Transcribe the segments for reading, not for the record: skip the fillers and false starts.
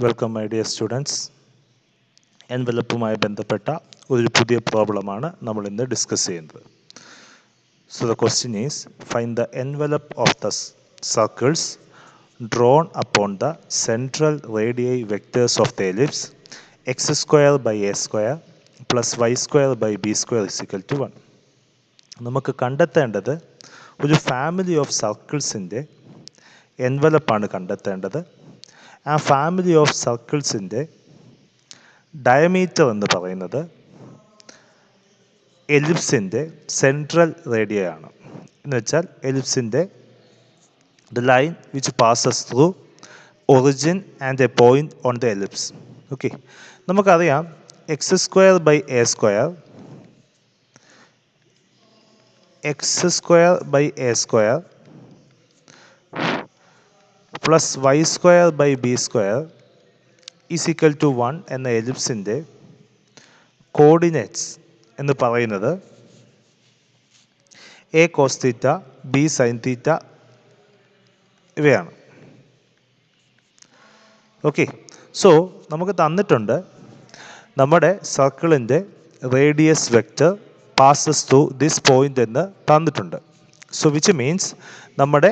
Welcome my dear students. എൻവലപ്പുമായി ബന്ധപ്പെട്ട ഒരു പുതിയ പ്രോബ്ലമാണ് നമ്മൾ ഇന്ന് ഡിസ്കസ് ചെയ്യുന്നത്. So the question is find the envelope of the circles drawn upon the central radii vectors of the ellipse x square by a square plus y square by b square is equal to 1. നമുക്ക് കണ്ടെത്തേണ്ടത് ഒരു family of സർക്കിൾസിൻ്റെ എൻവലപ്പാണ് കണ്ടെത്തേണ്ടത്. ആ family of സർക്കിൾസിൻ്റെ diameter എന്ന് പറയുന്നത് എലിപ്സിൻ്റെ central റേഡിയ ആണ്. എന്ന് വെച്ചാൽ എലിപ്സിൻ്റെ the line which passes through origin and a point on the ellipse. Okay, നമുക്കറിയാം x square by a square plus y square by b square is equal to 1 എന്ന എലിപ്സിൻ്റെ coordinates എന്ന് പറയുന്നത് a cos theta, b sine theta ഇവയാണ്. Okay, so നമുക്ക് തന്നിട്ടുണ്ട് നമ്മുടെ സർക്കിളിൻ്റെ radius vector passes through this point എന്ന് തന്നിട്ടുണ്ട്. സോ വിച്ച് മീൻസ് നമ്മുടെ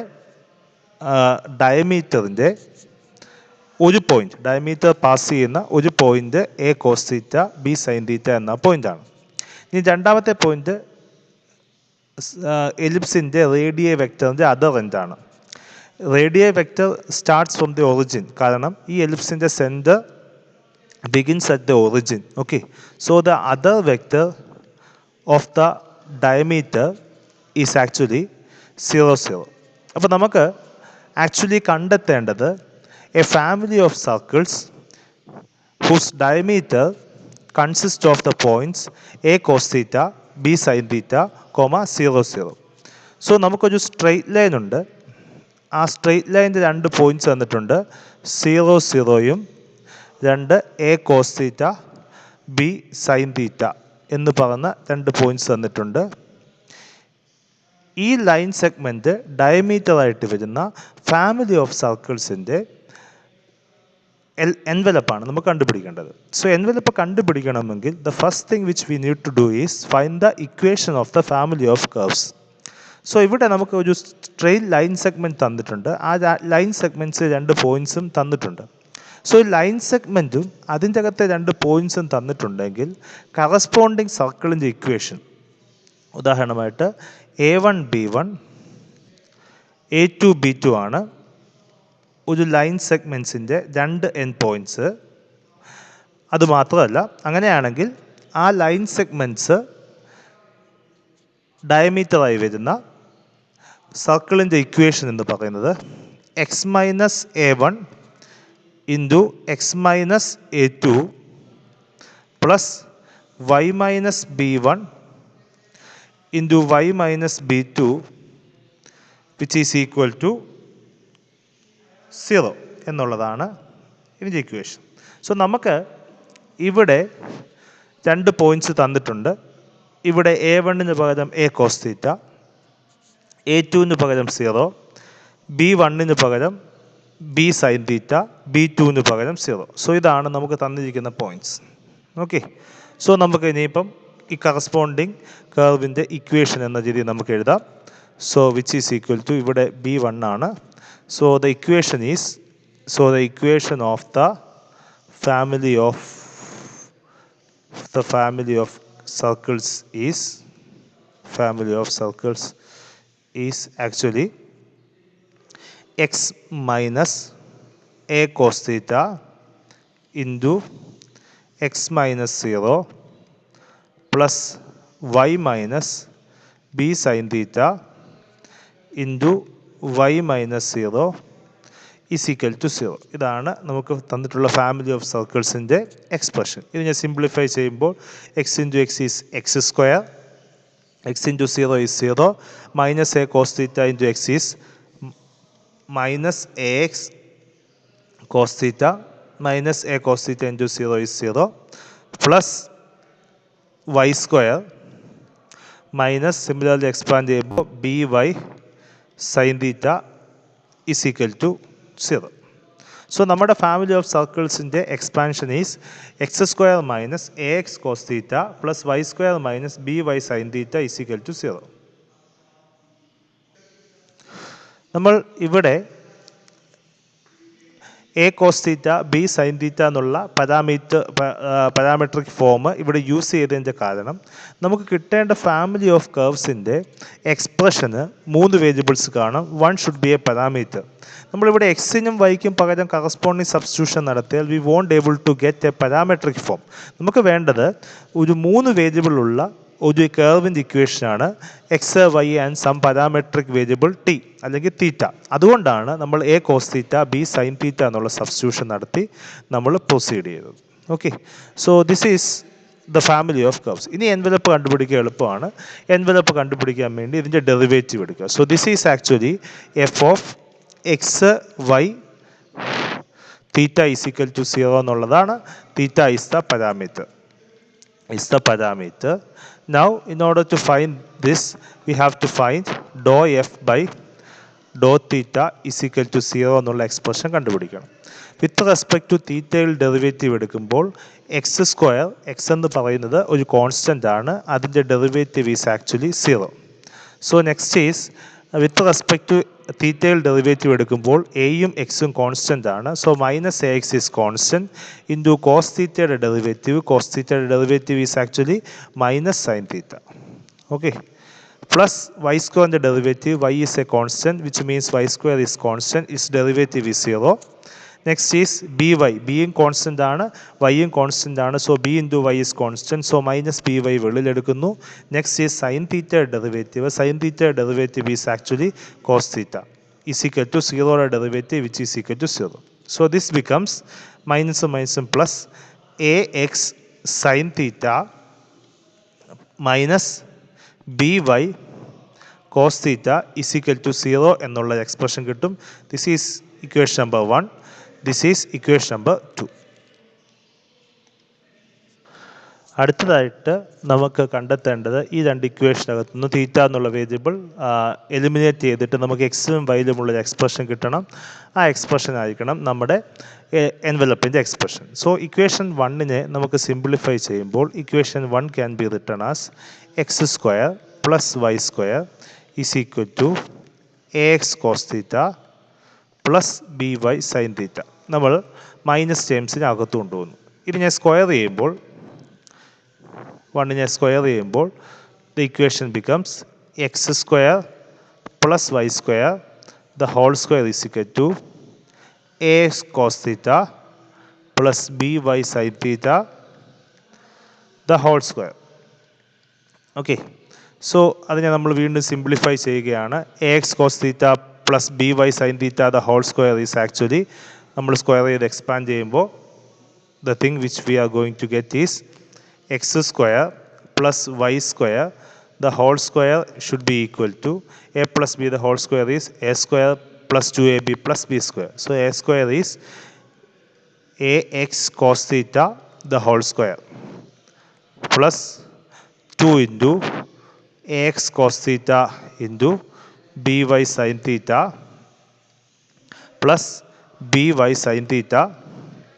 ഡയമീറ്ററിൻ്റെ ഒരു പോയിന്റ്, ഡയമീറ്റർ പാസ് ചെയ്യുന്ന ഒരു point a cos theta b sine theta എന്ന പോയിന്റാണ്. ഇനി രണ്ടാമത്തെ പോയിന്റ് എലിപ്സിൻ്റെ റേഡിയൈ വെക്ടറിൻ്റെ അതർ എൻഡാണ്. Radii vector starts from the origin, കാരണം ഈ എലിപ്സിൻ്റെ centre begins at the origin. Okay, so the other vector of the diameter is actually 0 0. അപ്പോൾ നമുക്ക് ആക്ച്വലി കണ്ടെത്തേണ്ടത് a family of circles whose diameter consist of the points a cos theta b sine theta comma 0 0. So നമുക്കൊരു straight line ഉണ്ട്. ആ straight ലൈൻ്റെ രണ്ട് points തന്നിട്ടുണ്ട്, 0 0യും രണ്ട് a cos theta b sine theta എന്ന് പറഞ്ഞ രണ്ട് പോയിൻറ്റ്സ് തന്നിട്ടുണ്ട്. ഈ ലൈൻ സെഗ്മെൻറ്റ് ഡയമീറ്ററായിട്ട് വരുന്ന ഫാമിലി ഓഫ് സർക്കിൾസിൻ്റെ എൻവലപ്പാണ് നമുക്ക് കണ്ടുപിടിക്കേണ്ടത്. സോ എൻവലപ്പ് കണ്ടുപിടിക്കണമെങ്കിൽ the first thing which we need to do is find the equation of the family of curves. So ഇവിടെ നമുക്ക് ഒരു സ്ട്രെയിറ്റ് ലൈൻ സെഗ്മെൻറ്റ് തന്നിട്ടുണ്ട്. ആ ലൈൻ സെഗ്മെൻറ്റ്സ് രണ്ട് പോയിൻറ്റ്സും തന്നിട്ടുണ്ട്. സോ ലൈൻ സെഗ്മെൻറ്റും അതിൻ്റെ അകത്തെ രണ്ട് പോയിൻറ്റ്സും തന്നിട്ടുണ്ടെങ്കിൽ കറസ്പോണ്ടിങ് സർക്കിളിൻ്റെ ഇക്വേഷൻ, ഉദാഹരണമായിട്ട് A1 B1 A2 B2 ആണ് ഒരു ലൈൻ സെഗ്മെൻറ്റ്സിൻ്റെ രണ്ട് എൻഡ് പോയിൻറ്റ്സ്. അതുമാത്രമല്ല, അങ്ങനെയാണെങ്കിൽ ആ ലൈൻ സെഗ്മെൻറ്റ്സ് ഡയമീറ്ററായി വരുന്ന സർക്കിളിൻ്റെ ഇക്വേഷൻ എന്ന് പറയുന്നത് X minus A1 into x minus A2 plus y minus B1 into y minus B2 which is equal to 0 എന്നുള്ളതാണ് ഇതിൻ്റെ ഇക്വേഷൻ. സോ നമുക്ക് ഇവിടെ രണ്ട് പോയിൻറ്റ്സ് തന്നിട്ടുണ്ട്. ഇവിടെ A1 പകരം എ കോസ് തീറ്റ, A2 പകരം 0, B1 പകരം ബി സൈൻ തീറ്റ, B2 പകരം 0. സോ ഇതാണ് നമുക്ക് തന്നിരിക്കുന്ന പോയിൻറ്റ്സ്. ഓക്കെ, സോ നമുക്ക് ഇനിയിപ്പം ഈ കറസ്പോണ്ടിങ് കർവിൻ്റെ ഇക്വേഷൻ എന്ന രീതിയിൽ നമുക്ക് എഴുതാം. So which is equal to, ഇവിടെ B1 ആണ്. So the equation of the family of circles is actually x minus a cos theta into x minus 0 plus y minus b sin theta into y minus 0 is equal to 0. ഇതാണ് നമുക്ക് തന്നിട്ടുള്ള family of സർക്കിൾസിൻ്റെ expression. ഇത് ഞാൻ simplify ചെയ്യുമ്പോൾ x into x is x square, x into 0 is 0, minus a cos theta into x is minus ax cos theta minus a cos theta into 0 is 0 plus y square minus similarly expand ചെയ്യുമ്പോൾ by sin theta is equal to 0. So നമ്മുടെ family of സർക്കിൾസിൻ്റെ expansion is x square minus a x cos theta plus y square minus b y sine theta is equal to 0. നമ്മൾ ഇവിടെ a cos theta b sine theta എന്നുള്ള parametric form ഇവിടെ use ചെയ്തതിൻ്റെ കാരണം നമുക്ക് കിട്ടേണ്ട family of കർവ്സിൻ്റെ എക്സ്പ്രഷന് 3 വേരിയബിൾസ് കാണും. One should be a parameter. നമ്മളിവിടെ എക്സിനും വൈക്കും പകരം കറസ്പോണ്ടിങ് സബ്സ്റ്റിറ്റ്യൂഷൻ നടത്തിയാൽ we won't able to get a parametric form. നമുക്ക് വേണ്ടത് ഒരു 3 വേരിയബിളുള്ള ഒരു കർവിൻ്റെ ഇക്വേഷനാണ് x y and some parametric variable t അല്ലെങ്കിൽ തീറ്റ. അതുകൊണ്ടാണ് നമ്മൾ a cos theta b sine theta എന്നുള്ള സബ്സ്റ്റിറ്റ്യൂഷൻ നടത്തി നമ്മൾ പ്രൊസീഡ് ചെയ്തത്. Okay, so this is the family of curves. ഇനി എൻവലപ്പ് കണ്ടുപിടിക്കുക എളുപ്പമാണ്. എൻവലപ്പ് കണ്ടുപിടിക്കാൻ വേണ്ടി ഇതിൻ്റെ ഡെറിവേറ്റീവ് എടുക്കുക. So this is actually f of x y theta is equal to 0 എന്നുള്ളതാണ്. Theta is the parameter. Now in order to find this we have to find dou f by dou theta is equal to 0 എന്നുള്ള expression കണ്ടുപിടിക്കണം. With respect to തീറ്റയിൽ derivative എടുക്കുമ്പോൾ x square, x എന്ന് പറയുന്നത് ഒരു constant ആണ്, അതിൻ്റെ derivative is actually 0. So next is with respect to തീറ്റയിൽ ഡെറിവേറ്റീവ് എടുക്കുമ്പോൾ എയും എക്സും കോൺസ്റ്റൻ്റ് ആണ്. So minus a x is constant into cos തീറ്റയുടെ derivative is actually minus sine theta. Okay, plus y സ്ക്വയറിൻ്റെ derivative y is a constant which means y square is constant, its derivative is 0. Next is b y, ബിയും constant ആണ് വൈയും constant ആണ്. So b into y is constant, so minus b y വെളിയിലെടുക്കുന്നു. Next is sine തീറ്റയുടെ derivative is actually cos theta is equal to 0യുടെ derivative which is equal to 0. So this becomes മൈനസും plus a x sine theta minus b y cos theta is equal to 0 എന്നുള്ള expression കിട്ടും. This is equation number 1. This is equation number 2. അടുത്തതായിട്ട് നമുക്ക് കണ്ടെത്തേണ്ടത് ഈ രണ്ട് ഇക്വേഷനകത്തു നിന്ന് തീറ്റ എന്നുള്ള വേരിയബിൾ എലിമിനേറ്റ് ചെയ്തിട്ട് നമുക്ക് എക്സിലും വൈയിലുമുള്ള എക്സ്പ്രഷൻ കിട്ടണം. ആ എക്സ്പ്രഷൻ ആയിരിക്കണം നമ്മുടെ എൻവലപ്പിൻ്റെ എക്സ്പ്രഷൻ. സോ ഇക്വേഷൻ 1നെ നമുക്ക് സിംപ്ലിഫൈ ചെയ്യുമ്പോൾ equation 1 can be written as x square plus y square is equal to a x cos theta plus b y sine theta. നമ്മൾ മൈനസ് ടേംസിന് അകത്ത് കൊണ്ടുപോകുന്നു. ഇത് ഞാൻ സ്ക്വയർ ചെയ്യുമ്പോൾ 1നെ സ്ക്വയർ ചെയ്യുമ്പോൾ the equation becomes x square plus y square the whole square is equal to a x cos theta plus b y sine theta the whole square. Okay, so അതിനെ നമ്മൾ വീണ്ടും സിംപ്ലിഫൈ ചെയ്യുകയാണ്. A x cos theta plus b y sine theta the whole square is actually നമ്മൾ square ചെയ്ത് expand ചെയ്യുമ്പോൾ the thing which we are going to get is x square plus y square the whole square should be equal to a plus b the whole square is a square plus 2ab plus b square. So a square is a x cos theta the whole square plus 2 into a x cos theta into b y sine theta plus b y sine theta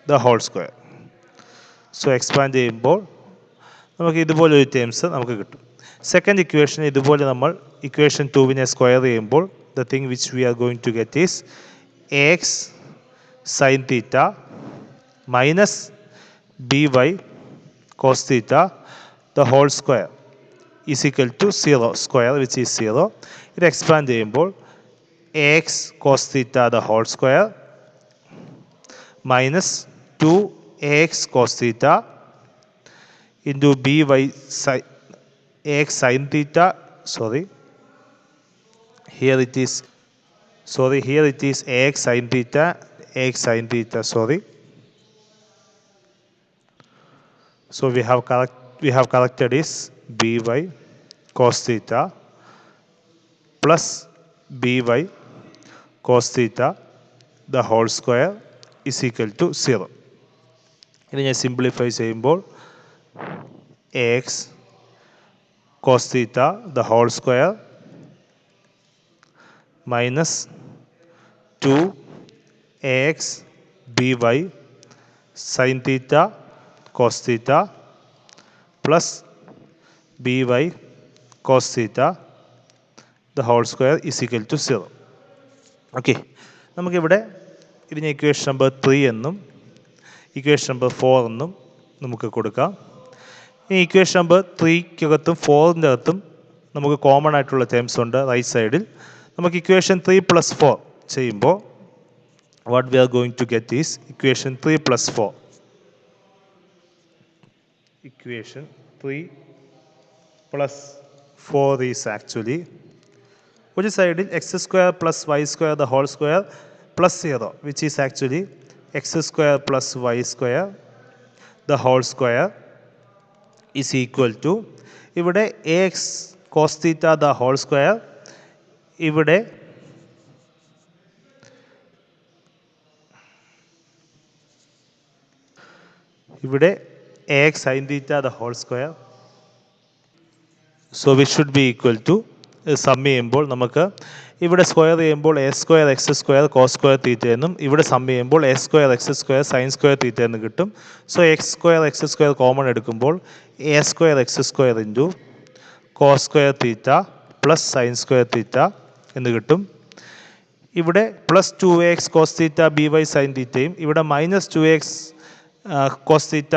the whole square. So expand ചെയ്യുമ്പോൾ നമുക്ക് ഇതുപോലൊരു terms നമുക്ക് കിട്ടും. Second equation ഇതുപോലെ നമ്മൾ equation 2നെ square ചെയ്യുമ്പോൾ the thing which we are going to get is a x sine theta minus b y cos theta the whole square is equal to 0 square which is 0. ഇത് expand ചെയ്യുമ്പോൾ a x cos theta the whole square minus 2ax cos theta into by ax sin theta. Here it is ax sin theta. So we have corrected is by cos theta plus by cos theta the whole square is equal to 0. ഇനി ഞാൻ simplify ചെയ്യുമ്പോൾ ax cos theta the whole square minus 2ax by sin theta cos theta plus by cos theta the whole square is equal to 0. Okay, നമുക്കിവിടെ ഇതിന് equation number 3 എന്നും equation number 4 എന്നും നമുക്ക് കൊടുക്കാം. ഈ ഇക്വേഷൻ നമ്പർ 3-ക്കകത്തും 4-ൻ്റെ അകത്തും നമുക്ക് കോമൺ ആയിട്ടുള്ള ടേംസ് ഉണ്ട് റൈറ്റ് സൈഡിൽ. നമുക്ക് ഇക്വേഷൻ 3 + 4 ചെയ്യുമ്പോൾ what we are going to get is equation 3 + 4. Equation 3 + 4 is actually ഒരു സൈഡിൽ x² + y² the whole square plus 0, which is actually x² + y² the whole square is equal to ഇവിടെ ax cos theta the whole square, ഇവിടെ ax sin theta the whole square. So which should be equal to sum ചെയ്യുമ്പോൾ നമുക്ക് ഇവിടെ square ചെയ്യുമ്പോൾ a² x² cos² തീറ്റ എന്നും ഇവിടെ some ചെയ്യുമ്പോൾ a² x² sin² തീറ്റ എന്ന് കിട്ടും. സോ x² x² കോമൺ എടുക്കുമ്പോൾ a² x² into cos² theta plus sin² തീറ്റ എന്ന് കിട്ടും. ഇവിടെ plus 2x cos theta by sin തീറ്റയും ഇവിടെ minus 2x cos theta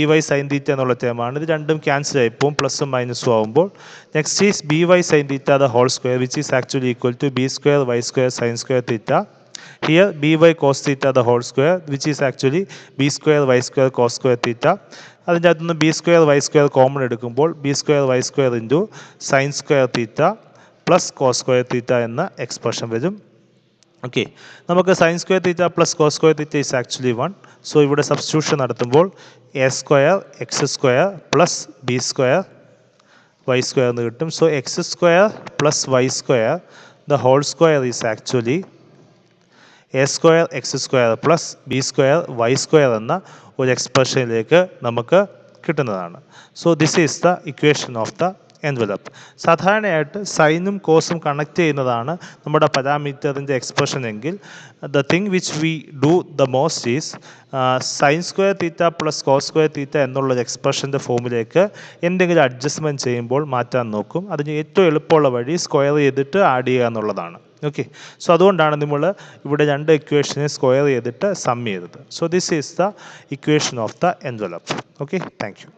by sin theta എന്നുള്ള ടേമാണ്. ഇത് രണ്ടും ക്യാൻസൽ ആയിപ്പോൾ പ്ലസും മൈനസും ആകുമ്പോൾ next is by sin theta the whole square which is actually equal to b² y² sin² theta. Here by cos theta the whole square which is actually b² y² cos² theta. അതിൻ്റെ അകത്തുനിന്ന് b² y² common എടുക്കുമ്പോൾ b² y² into sin² theta plus cos² തീറ്റ എന്ന expression വരും. Okay, നമുക്ക് sin² theta plus cos² theta is actually 1. So ഇവിടെ substitution നടത്തുമ്പോൾ a² x² plus b² y² എന്ന് കിട്ടും. So x² plus y² the whole square is actually a² x² plus b² y² എന്ന ഒരു എക്സ്പ്രഷനിലേക്ക് നമുക്ക് കിട്ടുന്നതാണ്. So this is the equation of the envelope. സാധാരണയായിട്ട് സൈനും കോസും കണക്ട് ചെയ്യുന്നതാണ് നമ്മുടെ പാരാമീറ്ററിൻ്റെ എക്സ്പ്രഷൻ എങ്കിൽ the thing which we do the most is sin² theta plus cos² തീറ്റ എന്നുള്ളൊരു എക്സ്പ്രഷൻ്റെ ഫോമിലേക്ക് എന്തെങ്കിലും അഡ്ജസ്റ്റ്മെൻറ്റ് ചെയ്യുമ്പോൾ മാറ്റാൻ നോക്കും. അതിന് ഏറ്റവും എളുപ്പമുള്ള വഴി സ്ക്വയർ ചെയ്തിട്ട് ആഡ് ചെയ്യുക എന്നുള്ളതാണ്. ഓക്കെ, സോ അതുകൊണ്ടാണ് നമ്മൾ ഇവിടെ രണ്ട് ഇക്വേഷനെ സ്ക്വയർ ചെയ്തിട്ട് സം ചെയ്തത്. So this is the equation of the envelope. Okay, thank you.